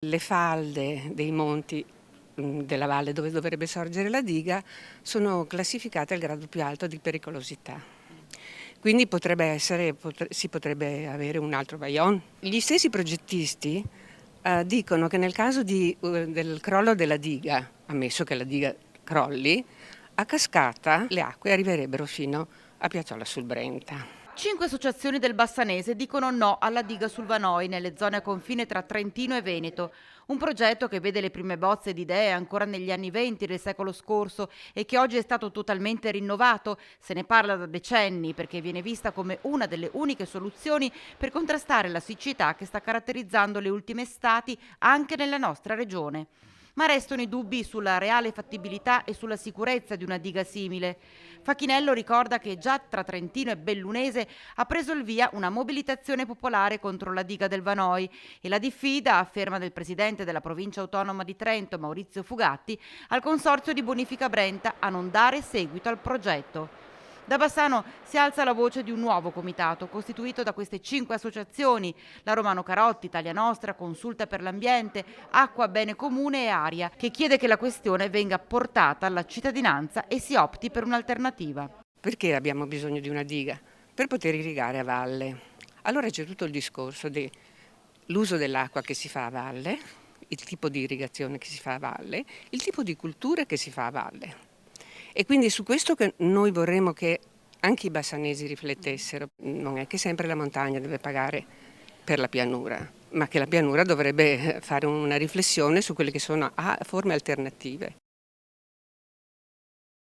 Le falde dei monti della valle dove dovrebbe sorgere la diga sono classificate al grado più alto di pericolosità. Quindi si potrebbe avere un altro Vajont. Gli stessi progettisti dicono che nel caso del crollo della diga, ammesso che la diga crolli, a cascata le acque arriverebbero fino a Piazzola sul Brenta. 5 associazioni del Bassanese dicono no alla diga sul Vanoi nelle zone a confine tra Trentino e Veneto. Un progetto che vede le prime bozze di idee ancora negli anni '20 del secolo scorso e che oggi è stato totalmente rinnovato. Se ne parla da decenni perché viene vista come una delle uniche soluzioni per contrastare la siccità che sta caratterizzando le ultime estati anche nella nostra regione. Ma restano i dubbi sulla reale fattibilità e sulla sicurezza di una diga simile. Facchinello ricorda che già tra Trentino e Bellunese ha preso il via una mobilitazione popolare contro la diga del Vanoi e la diffida, afferma del presidente della provincia autonoma di Trento Maurizio Fugatti, al consorzio di bonifica Brenta a non dare seguito al progetto. Da Bassano si alza la voce di un nuovo comitato costituito da queste 5 associazioni: la Romano Carotti, Italia Nostra, Consulta per l'Ambiente, Acqua, Bene Comune e Aria, che chiede che la questione venga portata alla cittadinanza e si opti per un'alternativa. Perché abbiamo bisogno di una diga? Per poter irrigare a valle. Allora c'è tutto il discorso dell'uso dell'acqua che si fa a valle, il tipo di irrigazione che si fa a valle, il tipo di culture che si fa a valle. E quindi su questo che noi vorremmo che anche i bassanesi riflettessero. Non è che sempre la montagna deve pagare per la pianura, ma che la pianura dovrebbe fare una riflessione su quelle che sono forme alternative.